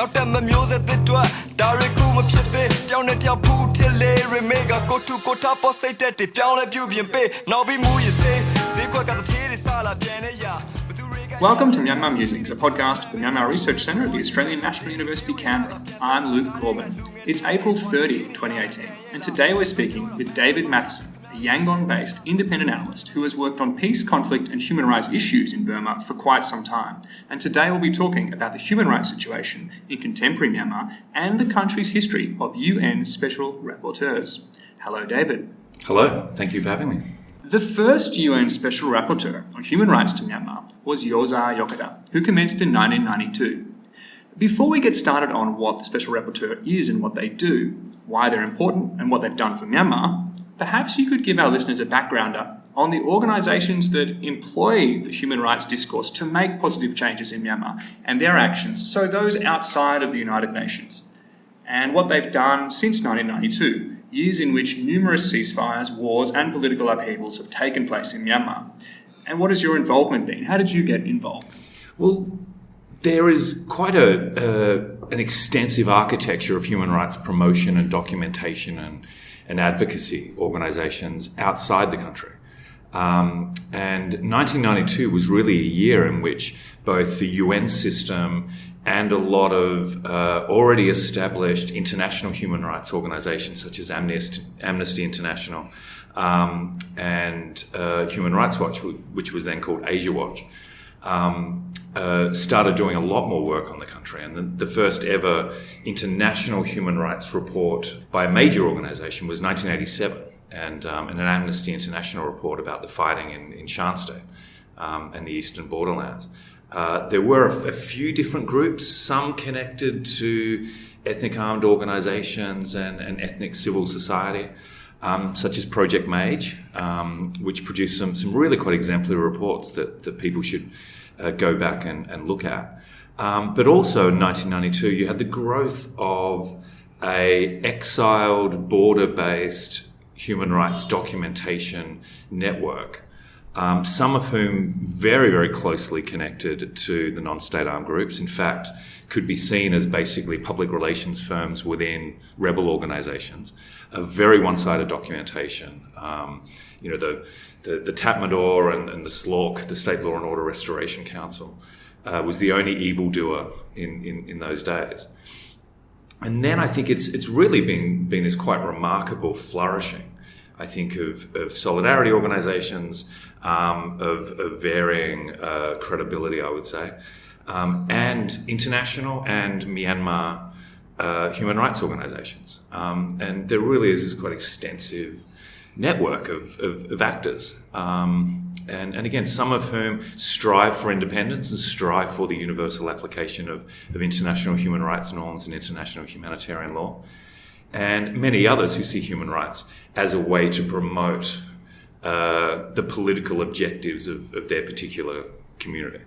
နောက်တက်မမျိုးဆက်တစ်တွက်ဒါရီကူမဖြစ်သေးတောင်းနဲ့တောက်ဖူးဖြစ်လေရမေကကိုတူကိုထားပေါ်စိတ်တက်တွေပြောင်းလဲပြုပြင်ပေးနောက်ပြီးမူရစေဈေးကွက်ကတည်းကစားလာပြန်နေရ Welcome to Myanmar Musings, a podcast of the Myanmar Research Centre of the Australian National University, Canberra. I'm Luke Corbin. It's April 30, 2018, and today we're speaking with David Mathieson, a Yangon-based independent analyst who has worked on peace, conflict and human rights issues in Burma for quite some time. And today we'll be talking about the human rights situation in contemporary Myanmar and the country's history of UN Special Rapporteurs. Hello, David. Hello, thank you for having me. The first UN Special Rapporteur on human rights to Myanmar was Yoza Yokota, who commenced in 1992. Before we get started on what the Special Rapporteur is and what they do, why they're important and what they've done for Myanmar, perhaps you could give our listeners a backgrounder on the organisations that employ the human rights discourse to make positive changes in Myanmar and their actions, so those outside of the United Nations, and what they've done since 1992, years in which numerous ceasefires, wars and political upheavals have taken place in Myanmar. And what has your involvement been? How did you get involved? Well, there is quite an extensive architecture of human rights promotion and documentation and advocacy organisations outside the country. And 1992 was really a year in which both the UN system and a lot of already established international human rights organisations such as Amnesty International and Human Rights Watch, which was then called Asia Watch, started doing a lot more work on the country. And the first ever international human rights report by a major organisation was 1987, and an Amnesty International report about the fighting in Shan State and the eastern borderlands. There were a few different groups, some connected to ethnic armed organisations and ethnic civil society, such as Project Mage, which produced some really quite exemplary reports that people should go back and look at. But also in 1992, you had the growth of a exiled, border-based human rights documentation network, some of whom very, very closely connected to the non-state armed groups. In fact, could be seen as basically public relations firms within rebel organisations. A very one-sided documentation. The Tatmadaw and the SLORC, the State Law and Order Restoration Council, was the only evildoer in those days. And then I think it's really been this quite remarkable flourishing, I think, of solidarity organisations, of varying credibility, I would say, and international and Myanmar human rights organisations. And there really is this quite extensive network of actors. And again, some of whom strive for independence and strive for the universal application of international human rights norms and international humanitarian law. And many others who see human rights as a way to promote the political objectives of their particular community.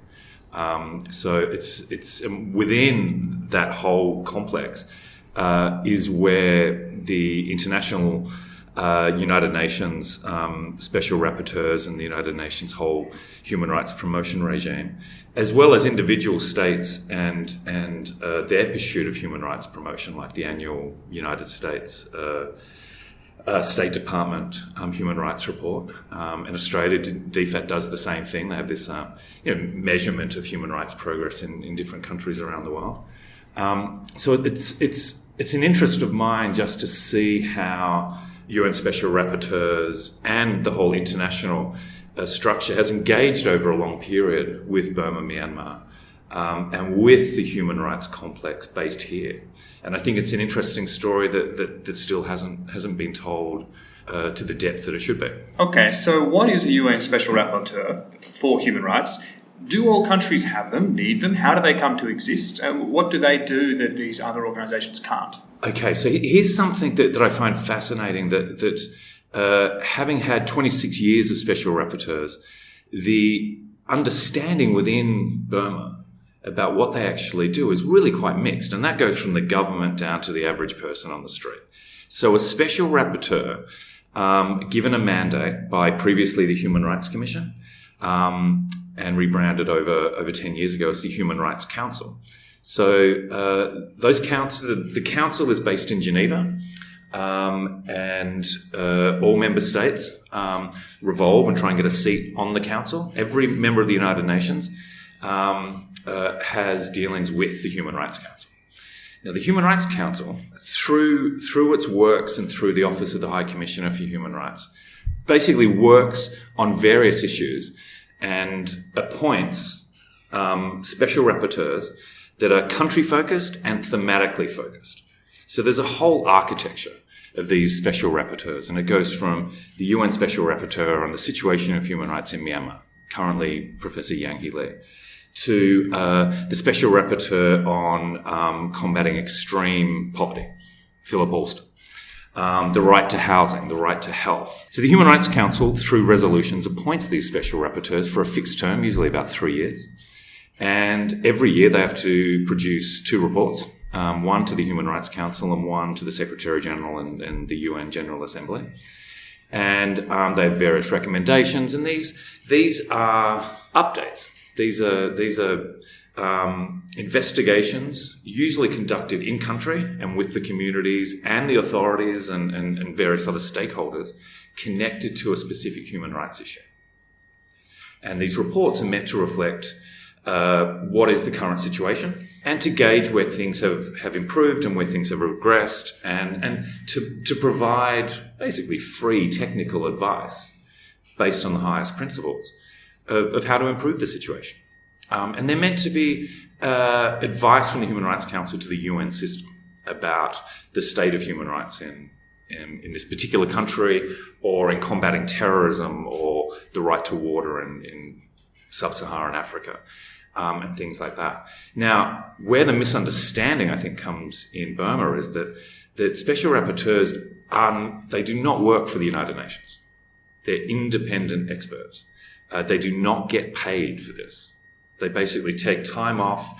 So it's within that whole complex is where the international United Nations Special Rapporteurs and the United Nations whole human rights promotion regime, as well as individual states and their pursuit of human rights promotion, like the annual United States State Department Human Rights Report. And Australia, DFAT, does the same thing. They have this measurement of human rights progress in different countries around the world. So it's an interest of mine just to see how UN Special Rapporteurs and the whole international structure has engaged over a long period with Burma, Myanmar, and with the human rights complex based here. And I think it's an interesting story that still hasn't been told to the depth that it should be. Okay, so what is a UN Special Rapporteur for human rights? Do all countries have them, need them? How do they come to exist? And what do they do that these other organisations can't? Okay, so here's something that I find fascinating, that having had 26 years of Special Rapporteurs, the understanding within Burma about what they actually do is really quite mixed, and that goes from the government down to the average person on the street. So a Special Rapporteur, given a mandate by previously the Human Rights Commission, and rebranded over 10 years ago as the Human Rights Council, So the council is based in Geneva, and all member states revolve and try and get a seat on the council. Every member of the United Nations has dealings with the Human Rights Council. Now, the Human Rights Council, through its works and through the Office of the High Commissioner for Human Rights, basically works on various issues and appoints special rapporteurs that are country-focused and thematically focused. So there's a whole architecture of these special rapporteurs, and it goes from the UN Special Rapporteur on the situation of human rights in Myanmar, currently Professor Yang Hee Lee, to the Special Rapporteur on combating extreme poverty, Philip Alston, the right to housing, the right to health. So the Human Rights Council, through resolutions, appoints these special rapporteurs for a fixed term, usually about 3 years. And every year they have to produce 2 reports, one to the Human Rights Council and one to the Secretary-General and the UN General Assembly. And they have various recommendations, and these are updates. These are investigations, usually conducted in country and with the communities and the authorities and various other stakeholders connected to a specific human rights issue. And these reports are meant to reflect what is the current situation and to gauge where things have improved and where things have regressed, and to provide basically free technical advice based on the highest principles of how to improve the situation. And they're meant to be advice from the Human Rights Council to the UN system about the state of human rights in this particular country, or in combating terrorism, or the right to water in sub-Saharan Africa, and things like that. Now, where the misunderstanding, I think, comes in Burma is that special rapporteurs they do not work for the United Nations. They're independent experts. They do not get paid for this. They basically take time off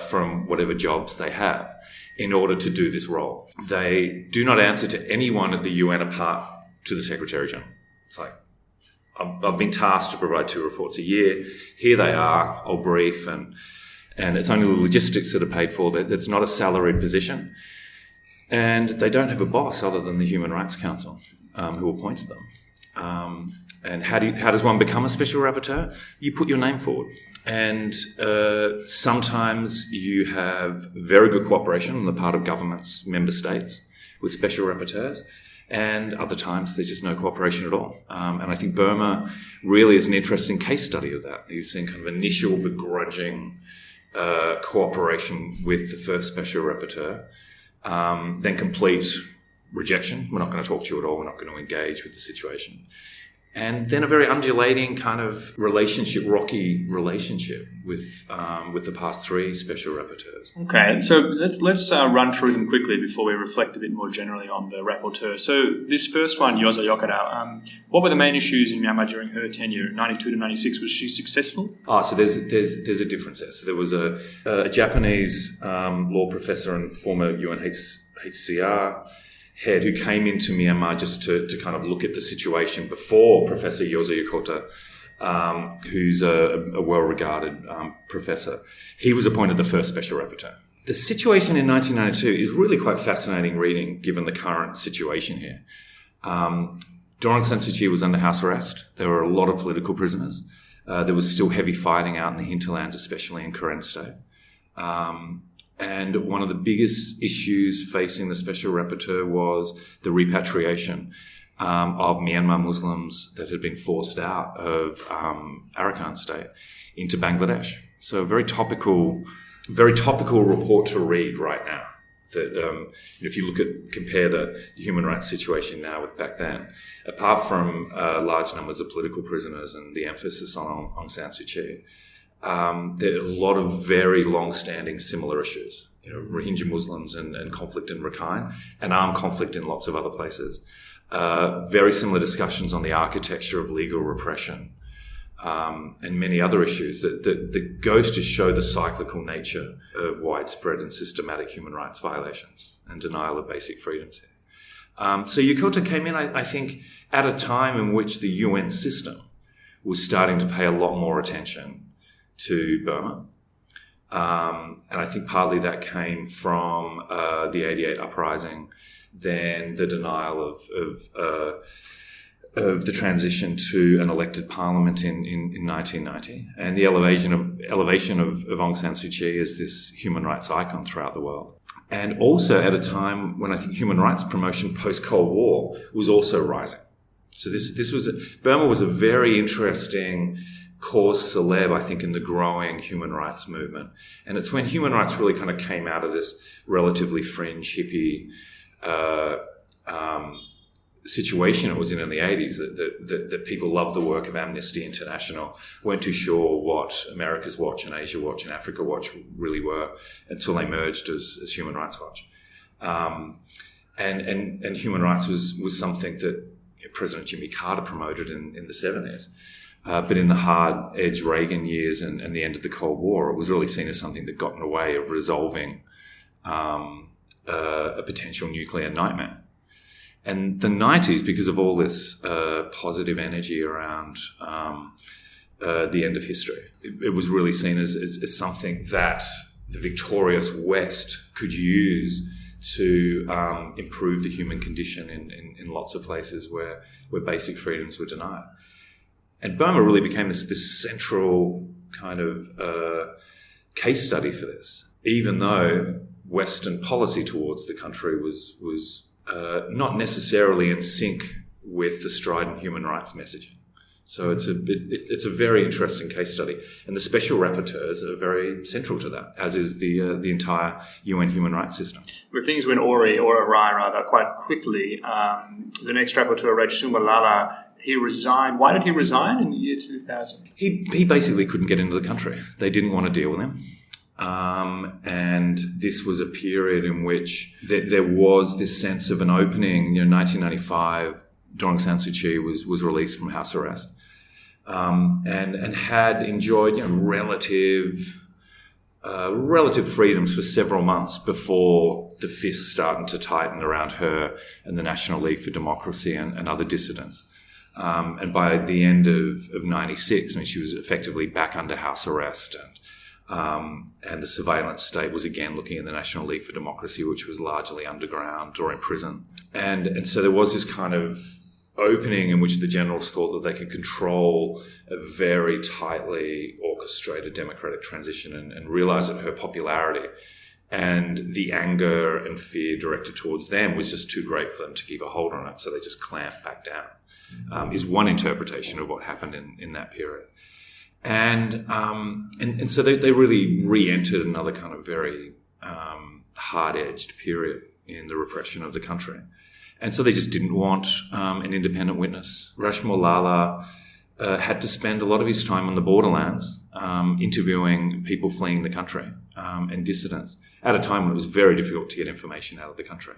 from whatever jobs they have in order to do this role. They do not answer to anyone at the UN apart to the Secretary-General. It's like, I've been tasked to provide 2 reports a year. Here they are. I'll brief, and it's only the logistics that are paid for. It's not a salaried position. And they don't have a boss other than the Human Rights Council, who appoints them. And how does one become a special rapporteur? You put your name forward. And sometimes you have very good cooperation on the part of governments, member states, with special rapporteurs. And other times there's just no cooperation at all. And I think Burma really is an interesting case study of that. You've seen kind of initial begrudging cooperation with the first special rapporteur, then complete rejection. We're not going to talk to you at all. We're not going to engage with the situation. And then a very undulating kind of rocky relationship with the past 3 special rapporteurs. Okay, so let's run through them quickly before we reflect a bit more generally on the rapporteur. So this first one, Yoza Yokota, what were the main issues in Myanmar during her tenure, 92 to 96? Was she successful? So there's a difference there. So there was a Japanese law professor and former UNHCR head who came into Myanmar just to kind of look at the situation before Professor Yoza Yokota, who's a well-regarded professor. He was appointed the first special rapporteur. The situation in 1992 is really quite fascinating reading, given the current situation here. Daw Aung San Suu Kyi was under house arrest. There were a lot of political prisoners. There was still heavy fighting out in the hinterlands, especially in Karen State. And one of the biggest issues facing the Special Rapporteur was the repatriation of Myanmar Muslims that had been forced out of Arakan State into Bangladesh. So a very topical report to read right now. That if you compare the human rights situation now with back then, apart from large numbers of political prisoners and the emphasis on Aung San Suu Kyi, there are a lot of very long-standing similar issues. Rohingya Muslims and conflict in Rakhine, and armed conflict in lots of other places. Very similar discussions on the architecture of legal repression, and many other issues that goes to show the cyclical nature of widespread and systematic human rights violations and denial of basic freedoms here. So Yokota came in, I think, at a time in which the UN system was starting to pay a lot more attention to Burma. And I think partly that came from the 88 uprising, then the denial of the transition to an elected parliament in 1990, and the elevation of Aung San Suu Kyi as this human rights icon throughout the world. And also at a time when I think human rights promotion post-Cold War was also rising. So Burma was a very interesting cause célèbre, I think, in the growing human rights movement. And it's when human rights really kind of came out of this relatively fringe hippie situation it was in the 80s that people loved the work of Amnesty International, weren't too sure what America's Watch and Asia Watch and Africa Watch really were until they merged as Human Rights Watch. And human rights was something that President Jimmy Carter promoted in the 70s. But in the hard-edged Reagan years and the end of the Cold War, it was really seen as something that got in the way of resolving a potential nuclear nightmare. And the 90s, because of all this positive energy around the end of history, it was really seen as something that the victorious West could use to improve the human condition in lots of places where basic freedoms were denied. And Burma really became this central kind of case study for this, even though Western policy towards the country was not necessarily in sync with the strident human rights messaging. So it's a very interesting case study, and the special rapporteurs are very central to that, as is the entire UN human rights system. Where things went awry quite quickly. The next rapporteur, Raj Sumalala, he resigned. Why did he resign in the year 2000? He basically couldn't get into the country. They didn't want to deal with him. And this was a period in which there was this sense of an opening. 1995, Aung San Suu Kyi was released from house arrest, and had enjoyed relative freedoms for several months before the fists started to tighten around her and the National League for Democracy and other dissidents. And by the end of 96, she was effectively back under house arrest, and the surveillance state was again looking at the National League for Democracy, which was largely underground or in prison. And so there was this kind of opening in which the generals thought that they could control a very tightly orchestrated democratic transition and realize that her popularity and the anger and fear directed towards them was just too great for them to keep a hold on it. So they just clamped back down, is one interpretation of what happened in that period. And so they really re-entered another kind of very hard-edged period in the repression of the country. And so they just didn't want an independent witness. Raj Sumalala had to spend a lot of his time on the borderlands interviewing people fleeing the country and dissidents at a time when it was very difficult to get information out of the country.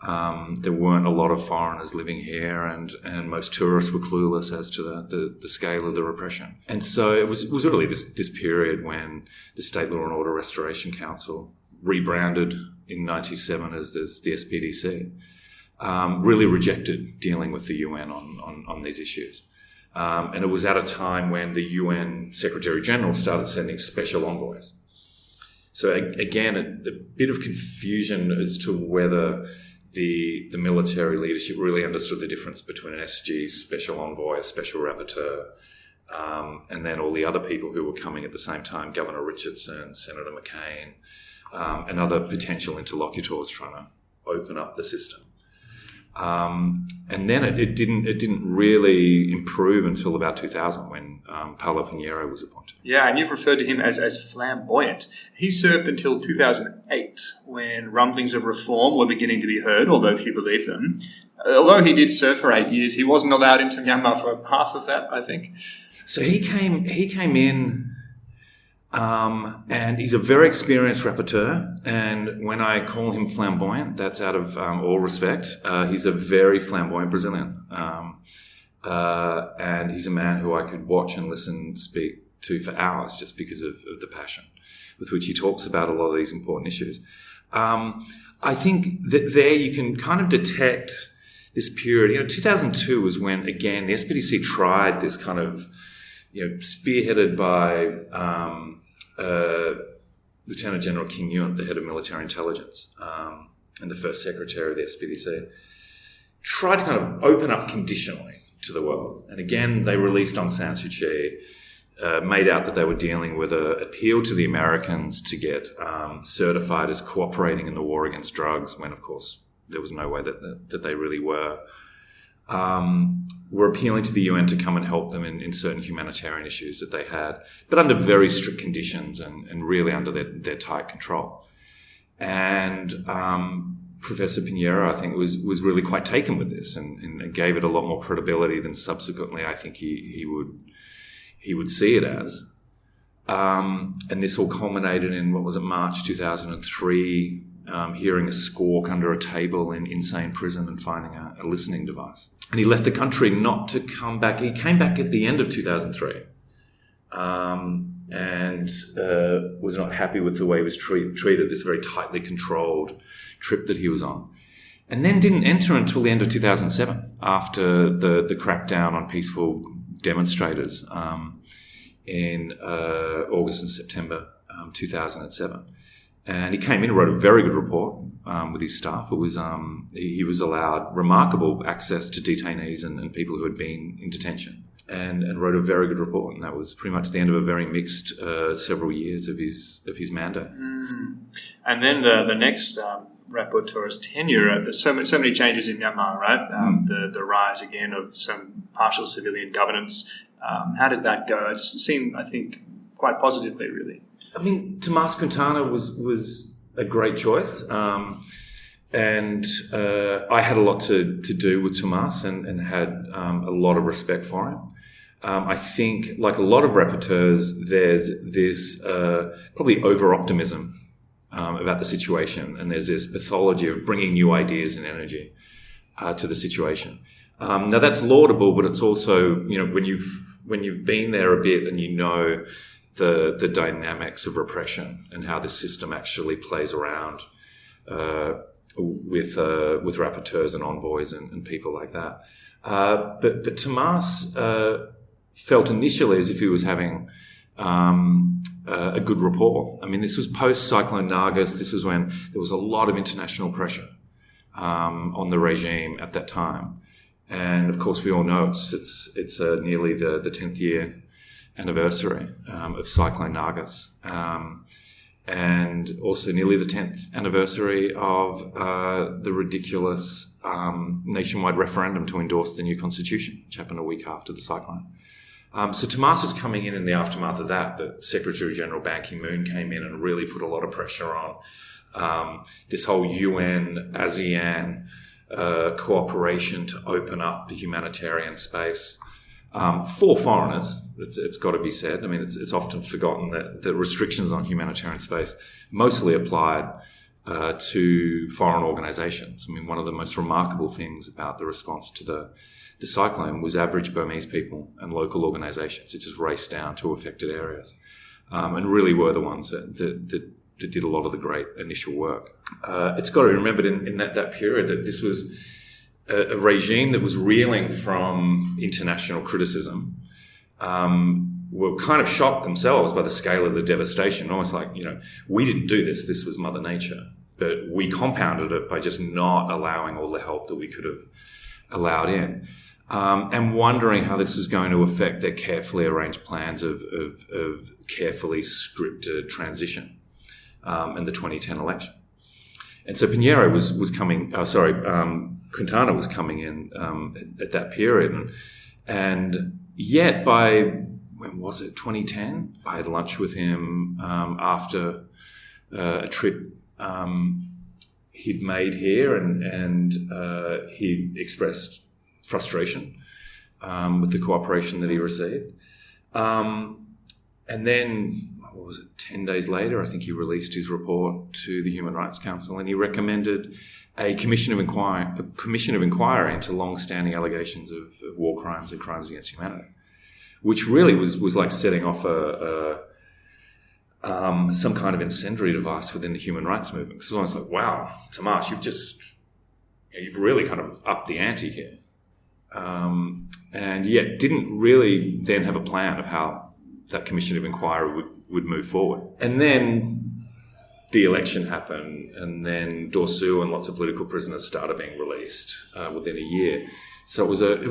There weren't a lot of foreigners living here, and most tourists were clueless as to the scale of the repression. And so it was really this period when the State Law and Order Restoration Council, rebranded in 1997 as the SPDC, really rejected dealing with the UN on these issues. And it was at a time when the UN Secretary General started sending special envoys. So again, a bit of confusion as to whether the military leadership really understood the difference between an SG special envoy, a special rapporteur, and then all the other people who were coming at the same time, Governor Richardson, Senator McCain, and other potential interlocutors trying to open up the system. And then it didn't really improve until about 2000 when Paulo Pinheiro was appointed. Yeah, and you've referred to him as flamboyant. He served until 2008 when rumblings of reform were beginning to be heard, although few believed them. Although he did serve for 8 years, he wasn't allowed into Myanmar for half of that, I think. So he came in, and he's a very experienced rapporteur. And when I call him flamboyant, that's out of all respect. He's a very flamboyant Brazilian. And he's a man who I could watch and listen speak to for hours just because of the passion with which he talks about a lot of these important issues. I think that there you can kind of detect this period. 2002 was when, again, the SPDC tried this kind of, spearheaded by Lieutenant General King Yuan, the head of military intelligence, and the first secretary of the SPDC, tried to kind of open up conditionally to the world. And again, they released Aung San Suu Kyi, made out that they were dealing with an appeal to the Americans to get certified as cooperating in the war against drugs, when, of course, there was no way that they really were. Were appealing to the UN to come and help them in certain humanitarian issues that they had, but under very strict conditions and really under their tight control. And Professor Pinheiro, I think, was really quite taken with this and gave it a lot more credibility than subsequently I think he would see it as. And this all culminated in, March 2003, hearing a squawk under a table in insane prison and finding a listening device. And he left the country not to come back. He came back at the end of 2003 and was not happy with the way he was treated, this very tightly controlled trip that he was on. And then didn't enter until the end of 2007, after the crackdown on peaceful demonstrators in August and September 2007. And he came in and wrote a very good report with his staff. It was he was allowed remarkable access to detainees and people who had been in detention, and wrote a very good report. And that was pretty much the end of a very mixed several years of his mandate. And then the next rapporteur's tenure, there's so many changes in Myanmar, right? The rise again of some partial civilian governance. How did that go? It seemed, I think, quite positively, really. I mean, Tomas Quintana was a great choice, and I had a lot to do with Tomas and had a lot of respect for him. I think, like a lot of rapporteurs, there's this probably over-optimism about the situation, and there's this pathology of bringing new ideas and energy to the situation. Now, that's laudable, but it's also, when you've been there a bit and you know the dynamics of repression and how the system actually plays around with rapporteurs and envoys and people like that. But Tomas felt initially as if he was having a good rapport. I mean, this was post-Cyclone Nargis. This was when there was a lot of international pressure on the regime at that time. And, of course, we all know it's nearly the 10th year anniversary of Cyclone Nargis, and also nearly the 10th anniversary of the ridiculous nationwide referendum to endorse the new constitution, which happened a week after the cyclone. So Tomas was coming in the aftermath of that. The Secretary General Ban Ki-moon came in and really put a lot of pressure on this whole UN, ASEAN cooperation to open up the humanitarian space for foreigners. It's got to be said. I mean, it's often forgotten that the restrictions on humanitarian space mostly applied to foreign organisations. I mean, one of the most remarkable things about the response to the cyclone was average Burmese people and local organisations that just raced down to affected areas and really were the ones that did a lot of the great initial work. It's got to be remembered in that period that this was a regime that was reeling from international criticism, were kind of shocked themselves by the scale of the devastation, almost like, we didn't do this, this was Mother Nature, but we compounded it by just not allowing all the help that we could have allowed in, and wondering how this was going to affect their carefully arranged plans of carefully scripted transition in the 2010 election. And so Pinheiro was coming, Quintana was coming in at that period. And yet by, when was it, 2010? I had lunch with him after a trip he'd made here, and he expressed frustration with the cooperation that he received. And then, 10 days later, I think he released his report to the Human Rights Council, and he recommended a commission of inquiry into long-standing allegations of war crimes and crimes against humanity, which really was like setting off some kind of incendiary device within the human rights movement. Because it's almost like, wow, Tomas, you've really kind of upped the ante here, and yet didn't really then have a plan of how that commission of inquiry would move forward. And then the election happened, and then Dorsu and lots of political prisoners started being released within a year. So there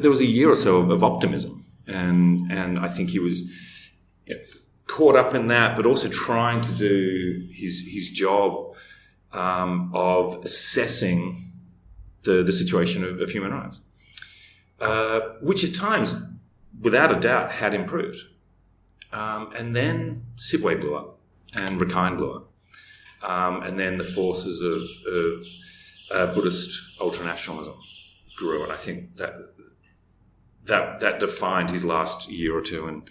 was a year or so of optimism, and I think he was caught up in that, but also trying to do his job of assessing the situation of human rights, which at times, without a doubt, had improved. And then Sibwe blew up, and Rakhine blew up, and then the forces of Buddhist ultranationalism grew, and I think that defined his last year or two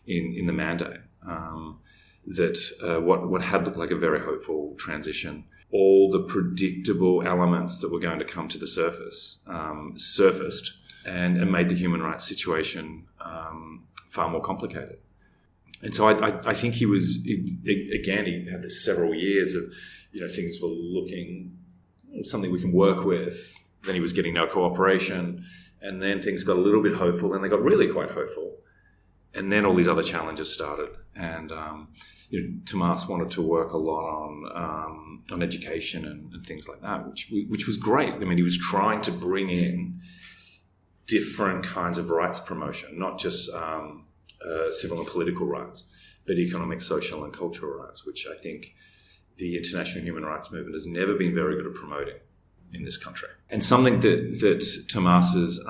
in the mandate. What had looked like a very hopeful transition, all the predictable elements that were going to come to the surface surfaced and made the human rights situation far more complicated. And so I think he had several years of, things were looking something we can work with. Then he was getting no cooperation, and then things got a little bit hopeful, then they got really quite hopeful. And then all these other challenges started, and Tomas wanted to work a lot on education and things like that, which was great. I mean, he was trying to bring in different kinds of rights promotion, not just civil and political rights, but economic, social, and cultural rights, which I think the international human rights movement has never been very good at promoting in this country. And something that Tomas's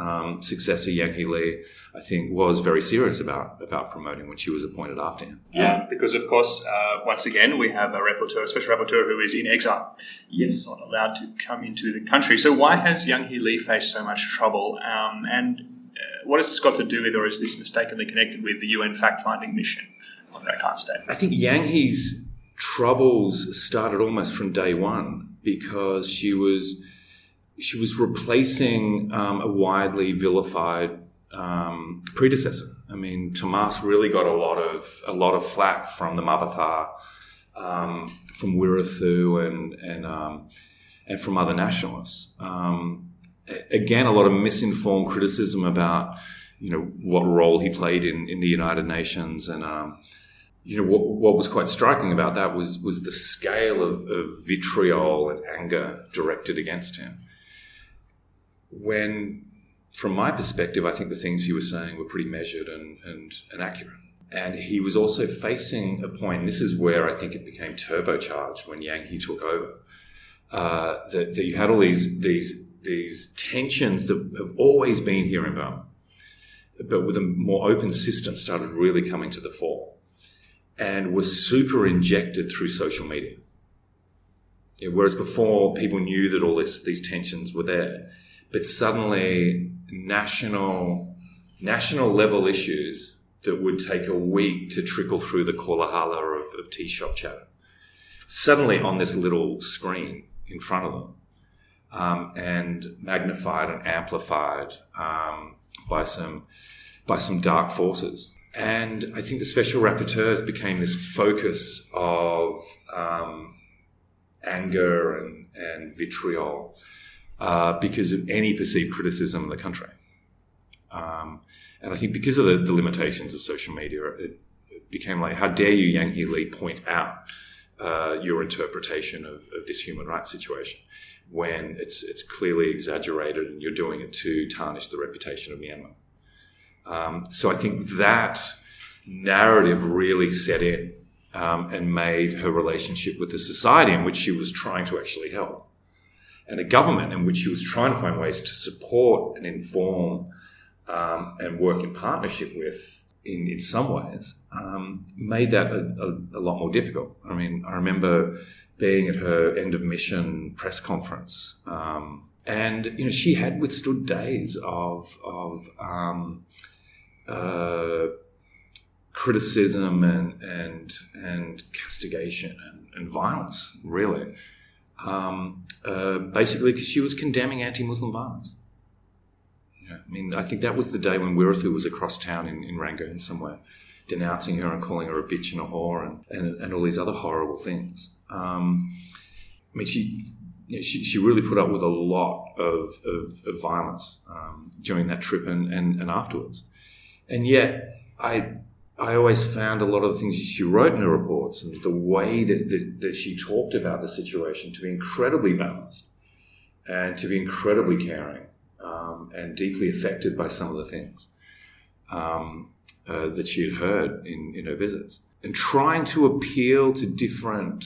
successor, Yang Hee Lee, I think was very serious about promoting when she was appointed after him. Yeah, because of course, once again, we have a special rapporteur who is in exile. Yes. Not allowed to come into the country. So why has Yang Hee Lee faced so much trouble? What has this got to do with, or is this mistakenly connected with, the UN fact-finding mission on Rakhine State? I think Yang Hee's troubles started almost from day one, because she was replacing a widely vilified predecessor. I mean, Tomas really got a lot of flack from the Mabata, from Wirathu, and from other nationalists. Again, a lot of misinformed criticism about what role he played in the United Nations, and what was quite striking about that was the scale of vitriol and anger directed against him. When, from my perspective, I think the things he was saying were pretty measured and accurate. And he was also facing a point, and this is where I think it became turbocharged when Yang Hee took over, that you had all these tensions that have always been here in Burma, but with a more open system started really coming to the fore, and was super injected through social media. Whereas before, people knew that all these tensions were there, but suddenly national level issues that would take a week to trickle through the koalahala of tea shop chatter, suddenly on this little screen in front of them, and magnified and amplified by some dark forces. And I think the special rapporteurs became this focus of anger and vitriol because of any perceived criticism of the country. And I think because of the limitations of social media, it became like, how dare you, Yang Hee Lee, point out your interpretation of this human rights situation when it's clearly exaggerated and you're doing it to tarnish the reputation of Myanmar. So I think that narrative really set in and made her relationship with the society in which she was trying to actually help, and a government in which she was trying to find ways to support and inform and work in partnership with in some ways, made that a lot more difficult. I mean, I remember being at her end of mission press conference, and she had withstood days of criticism and castigation and violence, really, basically because she was condemning anti-Muslim violence. I mean, I think that was the day when Wirathu was across town in Rangoon somewhere, denouncing her and calling her a bitch and a whore and all these other horrible things. I mean, she really put up with a lot of violence during that trip and afterwards. And yet, I I always found a lot of the things she wrote in her reports and the way that she talked about the situation to be incredibly balanced and to be incredibly caring and deeply affected by some of the things that she had heard in her visits. And trying to appeal to different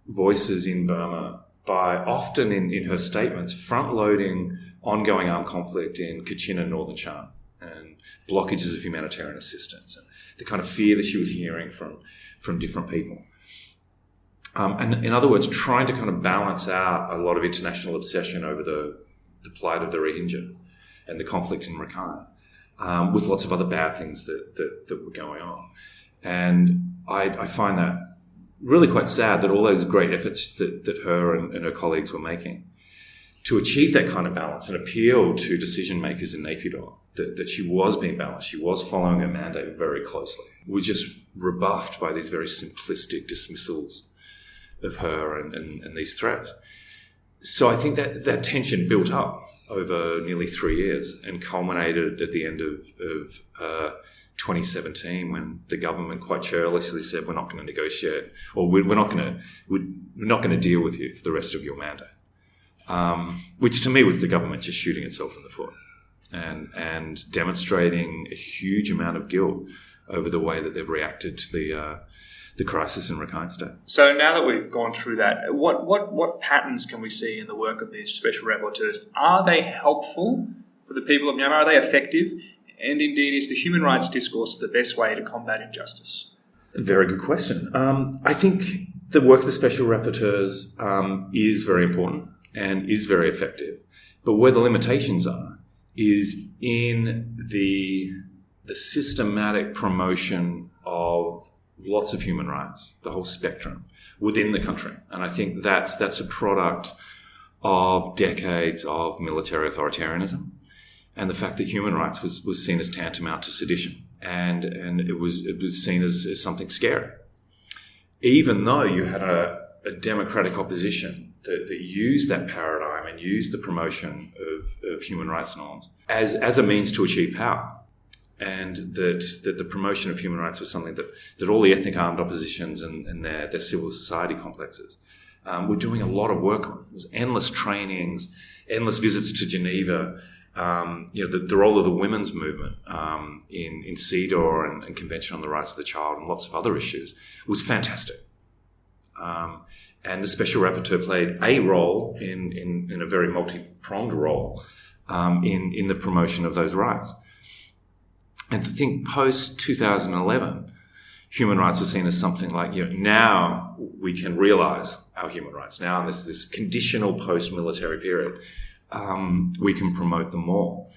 voices in Burma by often in her statements front-loading ongoing armed conflict in Kachin and Northern Shan and blockages of humanitarian assistance and the kind of fear that she was hearing from different people. And in other words, trying to kind of balance out a lot of international obsession over the plight of the Rohingya and the conflict in Rakhine with lots of other bad things that were going on. And I find that really quite sad that all those great efforts that her and her colleagues were making to achieve that kind of balance and appeal to decision makers in Naypyidaw, that she was being balanced, she was following her mandate very closely, was just rebuffed by these very simplistic dismissals of her and these threats. So I think that tension built up over nearly 3 years and culminated at the end of 2017 when the government quite churlishly said, we're not going to negotiate, or we're not going to deal with you for the rest of your mandate. Which to me was the government just shooting itself in the foot and demonstrating a huge amount of guilt over the way that they've reacted to the crisis in Rakhine State. So now that we've gone through that, what patterns can we see in the work of these special rapporteurs? Are they helpful for the people of Myanmar? Are they effective? And indeed, is the human rights discourse the best way to combat injustice? Very good question. I think the work of the special rapporteurs is very important and is very effective. But where the limitations are is in the systematic promotion of lots of human rights, the whole spectrum within the country. And I think that's a product of decades of military authoritarianism and the fact that human rights was seen as tantamount to sedition and it was seen as something scary. Even though you had a democratic opposition that used that paradigm and used the promotion of human rights norms as a means to achieve power. And that the promotion of human rights was something that all the ethnic armed oppositions and their civil society complexes were doing a lot of work on. It was endless trainings, endless visits to Geneva, the role of the women's movement in CEDAW and Convention on the Rights of the Child and lots of other issues was fantastic. And the Special Rapporteur played a role in a very multi-pronged role in the promotion of those rights. And to think post-2011, human rights were seen as something like, now we can realise our human rights. Now in this conditional post-military period, we can promote them more.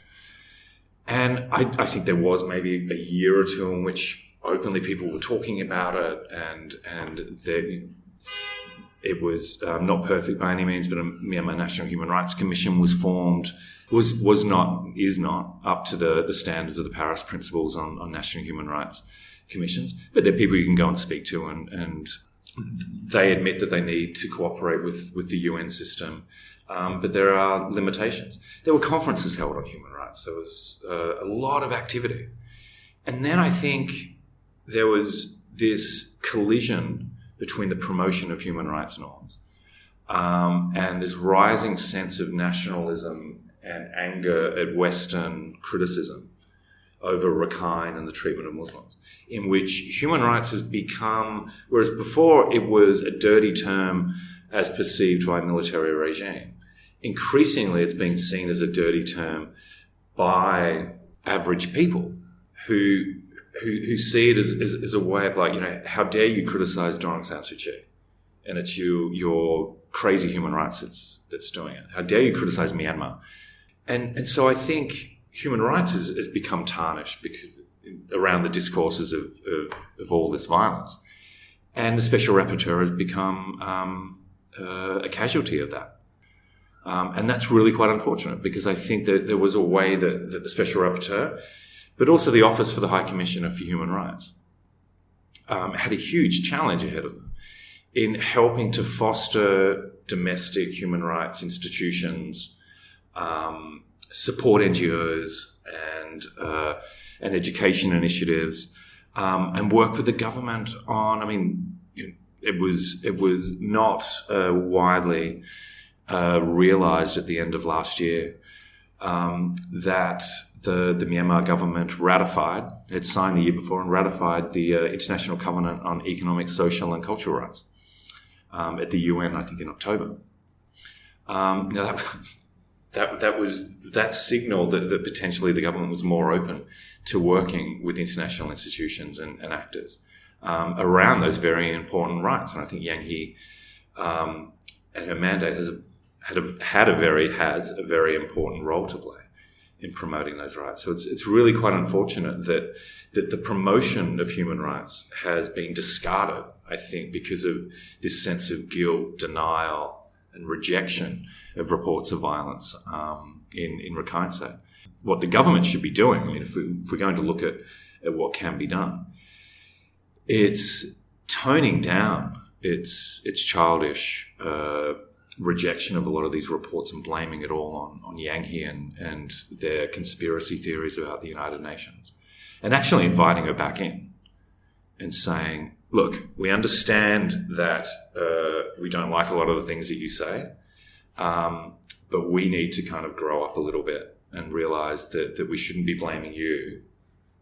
And I think there was maybe a year or two in which openly people were talking about it and it was not perfect by any means, but a Myanmar National Human Rights Commission was formed, is not up to the standards of the Paris Principles on national human rights commissions. But they're people you can go and speak to and they admit that they need to cooperate with the UN system. But there are limitations. There were conferences held on human rights. There was a lot of activity. And then I think there was this collision between the promotion of human rights norms and this rising sense of nationalism and anger at Western criticism over Rakhine and the treatment of Muslims, in which human rights has become, whereas before it was a dirty term as perceived by a military regime, increasingly it's being seen as a dirty term by average people who see it as a way of how dare you criticize Aung San Suu Kyi? And it's your crazy human rights that's doing it. How dare you criticize Myanmar? And so I think human rights has become tarnished because around the discourses of all this violence. And the Special Rapporteur has become a casualty of that. And that's really quite unfortunate because I think that there was a way that the Special Rapporteur, but also the Office for the High Commissioner for Human Rights, had a huge challenge ahead of them in helping to foster domestic human rights institutions, support NGOs and education initiatives, and work with the government on. I mean, it was not widely realised at the end of last year that the Myanmar government had signed the year before and ratified the International Covenant on Economic, Social and Cultural Rights at the UN, I think in October. Now that signaled that potentially the government was more open to working with international institutions and actors around those very important rights. And I think Yang He and her mandate has a very important role to play in promoting those rights. So it's really quite unfortunate that the promotion of human rights has been discarded, I think, because of this sense of guilt, denial, and rejection of reports of violence in Rakhine. What the government should be doing, I mean, if we're going to look at what can be done, it's toning down its childish rejection of a lot of these reports and blaming it all on Yang He and their conspiracy theories about the United Nations, and actually inviting her back in and saying, look, we understand that we don't like a lot of the things that you say, but we need to kind of grow up a little bit and realize that we shouldn't be blaming you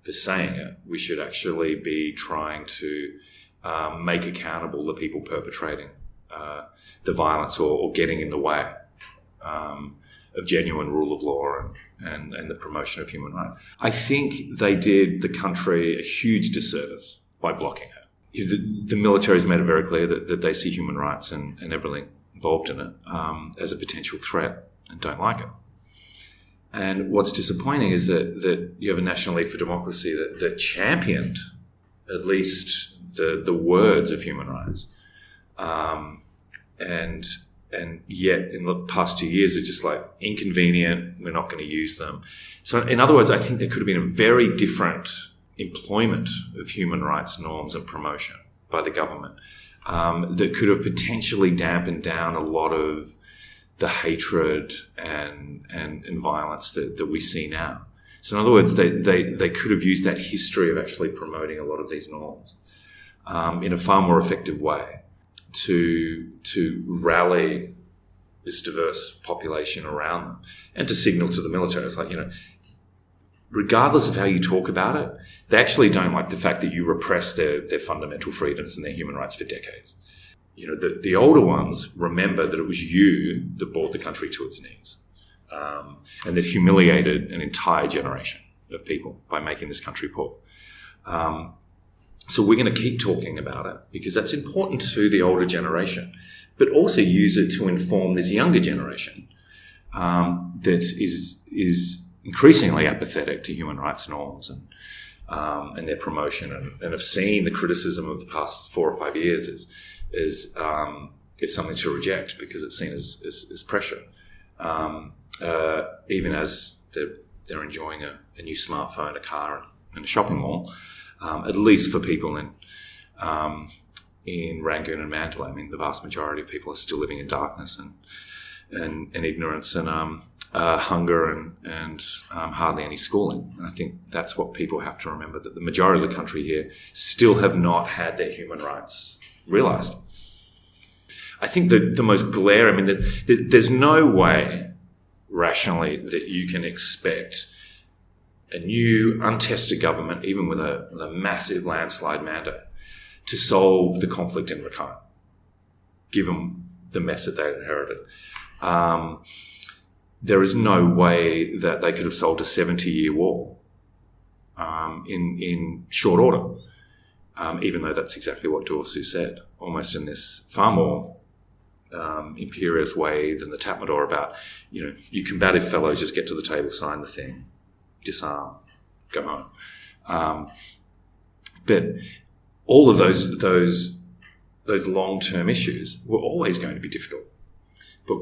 for saying it. We should actually be trying to make accountable the people perpetrating the violence or getting in the way of genuine rule of law and the promotion of human rights. I think they did the country a huge disservice by blocking her. The military has made it very clear that they see human rights and everything involved in it as a potential threat and don't like it. And what's disappointing is that you have a National League for Democracy that championed at least the words of human rights. And yet in the past 2 years, it's just like inconvenient, we're not going to use them. So in other words, I think there could have been a very different employment of human rights norms and promotion by the government that could have potentially dampened down a lot of the hatred and violence that we see now. So in other words, they could have used that history of actually promoting a lot of these norms in a far more effective way to rally this diverse population around them and to signal to the military. It's like, regardless of how you talk about it, they actually don't like the fact that you repress their fundamental freedoms and their human rights for decades. The older ones remember that it was you that brought the country to its knees and that humiliated an entire generation of people by making this country poor. So we're going to keep talking about it because that's important to the older generation, but also use it to inform this younger generation that is increasingly apathetic to human rights norms and their promotion and have seen the criticism of the past 4 or 5 years as something to reject because it's seen as pressure, even as they're enjoying a new smartphone, a car, and a shopping mall. At least for people in Rangoon and Mandalay. I mean, the vast majority of people are still living in darkness and ignorance and hunger and hardly any schooling. And I think that's what people have to remember, that the majority of the country here still have not had their human rights realised. I think the most glaring, there's no way rationally that you can expect a new, untested government, even with a massive landslide mandate, to solve the conflict in Rakhine, given the mess that they inherited. There is no way that they could have solved a 70-year war in short order, even though that's exactly what Dorsu said, almost in this far more imperious way than the Tatmadaw about, you combative fellows just get to the table, sign the thing, disarm, go home. But all of those long-term issues were always going to be difficult. But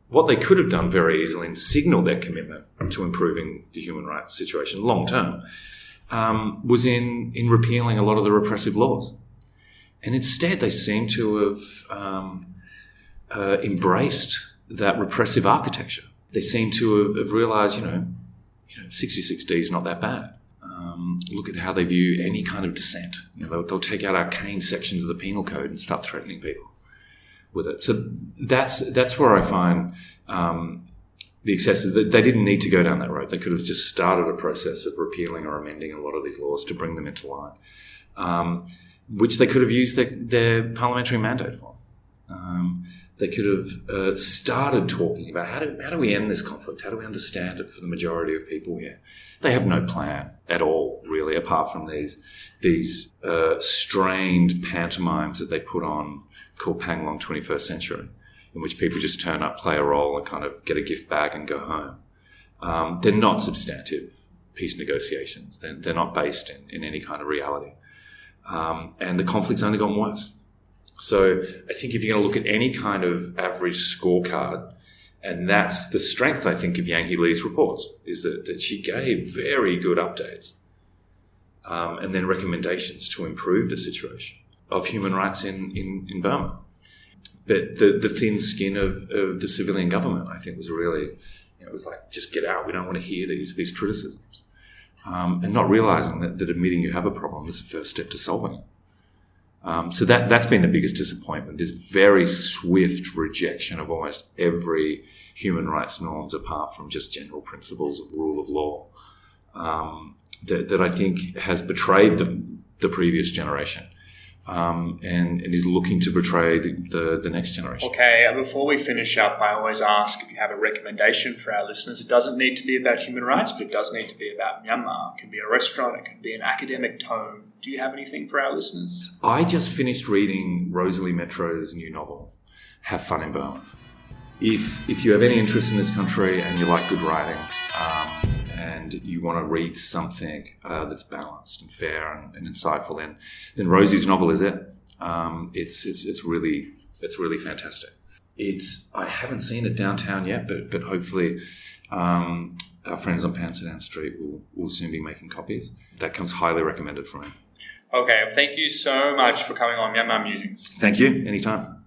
what they could have done very easily and signalled their commitment to improving the human rights situation long-term was in repealing a lot of the repressive laws. And instead they seem to have embraced that repressive architecture. They seem to have realised, 66D is not that bad. look at how they view any kind of dissent. They'll take out arcane sections of the penal code and start threatening people with it. So that's where I find the excesses. That they didn't need to go down that road. They could have just started a process of repealing or amending a lot of these laws to bring them into line, which they could have used their parliamentary mandate for. They could have started talking about how do we end this conflict? How do we understand it for the majority of people here? They have no plan at all, really, apart from these strained pantomimes that they put on called Panglong 21st Century, in which people just turn up, play a role, and kind of get a gift bag and go home. They're not substantive peace negotiations. They're not based in any kind of reality. And the conflict's only gone worse. So I think if you're going to look at any kind of average scorecard, and that's the strength, I think, of Yang He Lee's reports, is that she gave very good updates and then recommendations to improve the situation of human rights in Burma. But the thin skin of the civilian government, I think, was really, it was like, just get out. We don't want to hear these criticisms. And not realising that admitting you have a problem is the first step to solving it. So that's been the biggest disappointment. This very swift rejection of almost every human rights norms apart from just general principles of rule of law that I think has betrayed the previous generation and is looking to betray the next generation. Okay, before we finish up, I always ask if you have a recommendation for our listeners. It doesn't need to be about human rights, but it does need to be about Myanmar. It can be a restaurant, it can be an academic tome. Do you have anything for our listeners? I just finished reading Rosalie Metro's new novel, Have Fun in Burma. If you have any interest in this country and you like good writing and you want to read something that's balanced and fair and insightful, then Rosie's novel is it. It's really fantastic. I haven't seen it downtown yet, but hopefully our friends on Pansadan Street will soon be making copies. That comes highly recommended from me. Okay, thank you so much for coming on Myanmar Musings. Thank you. Anytime.